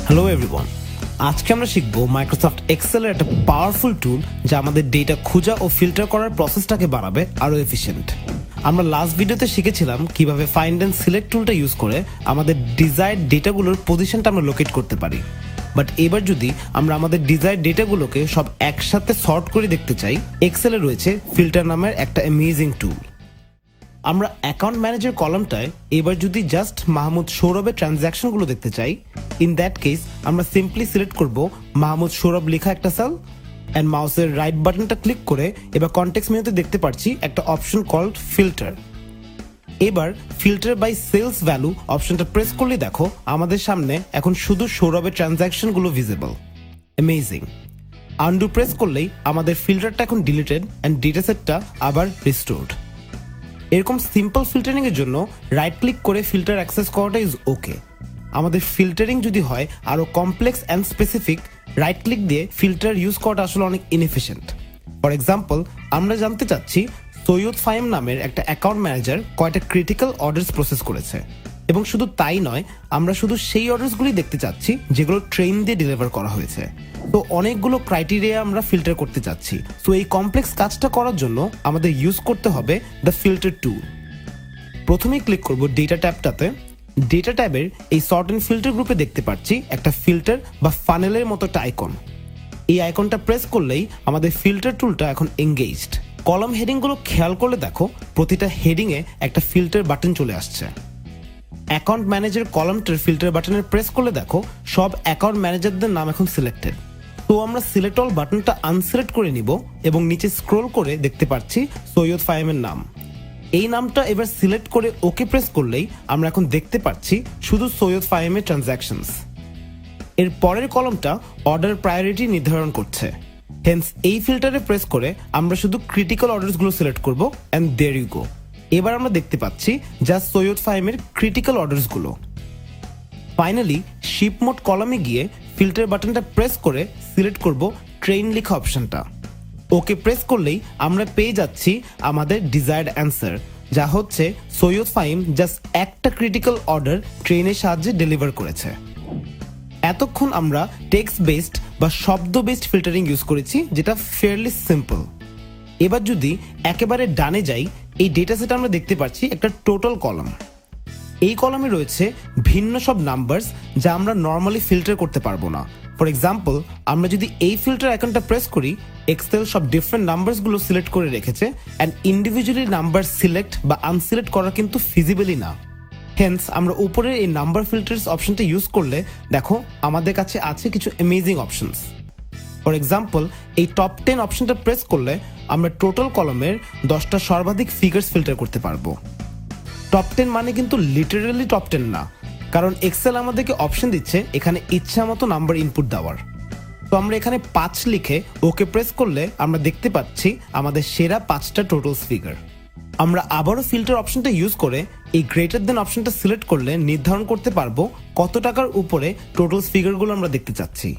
Hello everyone, আজকে আমরা শিখব মাইক্রোসফট এক্সেলের একটা পাওয়ারফুল টুল যা আমাদের ডেটা খোঁজা ও ফিল্টার করার প্রসেসটাকে বাড়াবে আরো এফিশিয়েন্ট। আমরা লাস্ট ভিডিওতে শিখেছিলাম কিভাবে ফাইন্ড এন্ড সিলেক্ট টুলটা ইউজ করে আমাদের ডিজায়ার্ড ডেটাগুলোর পজিশনটা আমরা লোকেট করতে পারি। বাট এবার যদি আমরা আমাদের ডিজায়ার্ড ডেটাগুলোকে সব একসাথে সর্ট করে দেখতে চাই, এক্সেলে রয়েছে ফিল্টার নামের একটা অ্যামেজিং টুল। আমরা অ্যাকাউন্ট ম্যানেজার কলামটায় এবার যদি জাস্ট মাহমুদ সৌরভের ট্রানজ্যাকশনগুলো দেখতে চাই, ইন দ্যাট কেস আমরা সিম্পলি সিলেক্ট করব মাহমুদ সৌরভ লেখা একটা সেল অ্যান্ড মাউসের রাইট বাটনটা ক্লিক করে এবার কনটেক্সট মেনুতে দেখতে পাচ্ছি একটা অপশন কল্ড ফিল্টার। এবার ফিল্টার বাই সেলস ভ্যালু অপশনটা প্রেস করলে দেখো আমাদের সামনে এখন শুধু সৌরভের ট্রানজ্যাকশনগুলো ভিজিবল। অ্যামেজিং। আনডু প্রেস করলেই আমাদের ফিল্টারটা এখন ডিলিটেড অ্যান্ড ডেটা সেটটা আবার রিস্টোরড। এরকম সিম্পল ফিল্টারিং এর জন্য রাইট ক্লিক করে ফিল্টার অ্যাক্সেস করাটা ইজ ওকে। আমাদের ফিল্টারিং যদি হয় আরো complex and specific, right click দিয়ে ফিল্টার ইউজ করাটা আসলে অনেক ইনএফিশিয়েন্ট। ফর এক্সাম্পল, আমরা জানতে চাচ্ছি সৈয়দ ফাহিম নামের একটা অ্যাকাউন্ট ম্যানেজার কয়টা ক্রিটিক্যাল অর্ডারস প্রসেস করেছে, এবং শুধু তাই নয়, আমরা শুধু সেই অর্ডারসগুলি দেখতে চাচ্ছি যেগুলো ট্রেন দিয়ে ডেলিভার করা হয়েছে। তো অনেকগুলো ক্রাইটেরিয়া আমরা ফিল্টার করতে চাচ্ছি। সো এই কমপ্লেক্স কাজটা করার জন্য আমাদের ইউজ করতে হবে দ্য ফিল্টার টুল। প্রথমেই ক্লিক করব ডেটা ট্যাবটাতে। ডেটা ট্যাবের এই সর্ট অ্যান্ড ফিল্টার গ্রুপে দেখতে পাচ্ছি একটা ফিল্টার বা ফানেলের মতো একটা আইকন। এই আইকনটা প্রেস করলেই আমাদের ফিল্টার টুলটা এখন এঙ্গেজড। কলাম হেডিংগুলো খেয়াল করলে দেখো প্রতিটা হেডিংয়ে একটা ফিল্টার বাটন চলে আসছে। অ্যাকাউন্ট ম্যানেজার কলামটার ফিল্টার বাটনের প্রেস করলে দেখো সব অ্যাকাউন্ট ম্যানেজারদের নাম এখন সিলেক্টেড। তো আমরা সিলেক্ট অল বাটনটা আনসিলেক্ট করে নিব এবং নিচে স্ক্রল করে দেখতে পাচ্ছি সৈয়দ ফাহিমের নাম। এই নামটা এবার সিলেক্ট করে ওকে প্রেস করলেই আমরা এখন দেখতে পাচ্ছি শুধু সৈয়দ ফাহিমের ট্রানজ্যাকশনস। এর পরের কলমটা অর্ডার প্রায়োরিটি নির্ধারণ করছে। হেন্স এই ফিল্টারে প্রেস করে আমরা শুধু ক্রিটিক্যাল অর্ডারসগুলো সিলেক্ট করব অ্যান্ড দেয়ার ইউ গো। এবার আমরা দেখতে পাচ্ছি জাস্ট সৈয়দ ফাহিমের ক্রিটিক্যাল অর্ডারসগুলো। ফাইনালি শিপ মোড কলামে গিয়ে ফিল্টার বাটনটা প্রেস করে সিলেক্ট করব ট্রেন লেখা অপশনটা। ওকে প্রেস করলেই আমরা পেয়ে যাচ্ছি আমাদের ডিজায়ার্ড অ্যান্সার, যা হচ্ছে সৈয়দ ফাহিম জাস্ট একটা ক্রিটিক্যাল অর্ডার ট্রেনের সাহায্যে ডেলিভার করেছে। এতক্ষণ আমরা টেক্সট বেসড বা শব্দ বেসড ফিল্টারিং ইউজ করেছি, যেটা ফেয়ারলি সিম্পল। এবার যদি একেবারে ডানে যাই, এই ডেটা সেট আমরা দেখতে পাচ্ছি একটা টোটাল কলাম। এই কলামে রয়েছে ভিন্ন সব নাম্বারস যা আমরা নর্মালি ফিল্টার করতে পারবো না। ফর এক্সাম্পল, আমরা যদি এই ফিল্টার আইকনটা প্রেস করি, এক্সেল সব ডিফারেন্ট নাম্বারসগুলো সিলেক্ট করে রেখেছে অ্যান্ড ইন্ডিভিজুয়ালি নাম্বার সিলেক্ট বা আনসিলেক্ট করা কিন্তু ফিজিবলি না। হেন্স আমরা উপরের এই নাম্বার ফিল্টার্স অপশনটা ইউজ করলে দেখো আমাদের কাছে আছে কিছু অ্যামেজিং অপশনস। ফর এক্সাম্পল, এই টপ 10 অপশনটা প্রেস করলে আমরা টোটাল কলামের 10টা সর্বাধিক ফিগার্স ফিল্টার করতে পারবো। টপ 10 মানে কিন্তু লিটারালি টপ 10 না, কারণ এক্সেল আমাদেরকে অপশন দিচ্ছে এখানে ইচ্ছা মতো নাম্বার ইনপুট দেওয়ার। তো আমরা এখানে 5 লিখে ওকে প্রেস করলে আমরা দেখতে পাচ্ছি আমাদের সেরা 5টা টোটালস ফিগার। আমরা আবারও ফিল্টার অপশনটা ইউজ করে এই গ্রেটার দেন অপশনটা সিলেক্ট করলে নির্ধারণ করতে পারবো কত টাকার উপরে টোটালস ফিগারগুলো আমরা দেখতে চাচ্ছি।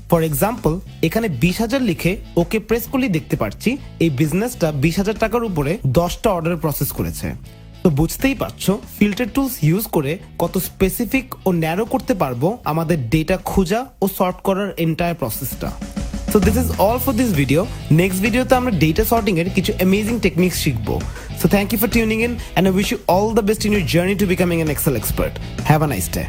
ফর এক্সাম্পল, এখানে 20,000 লিখে ওকে প্রেস করলেই দেখতে পাচ্ছি এই বিজনেসটা 20,000 টাকার উপরে 10টা অর্ডার প্রসেস করেছে। তো বুঝতেই পারছো ফিল্টার টুলস ইউজ করে কত স্পেসিফিক ও ন্যারো করতে পারবো আমাদের ডেটা খোঁজা ও সর্ট করার এন্টায়ার প্রসেসটা। So this is all for this video. Next ভিডিওতে আমরা ডেটা সর্টিং এর কিছু অ্যামেজিং টেকনিক্স শিখবো। So thank you for tuning in and I wish you all the best in your journey to becoming an Excel expert. Have a nice day.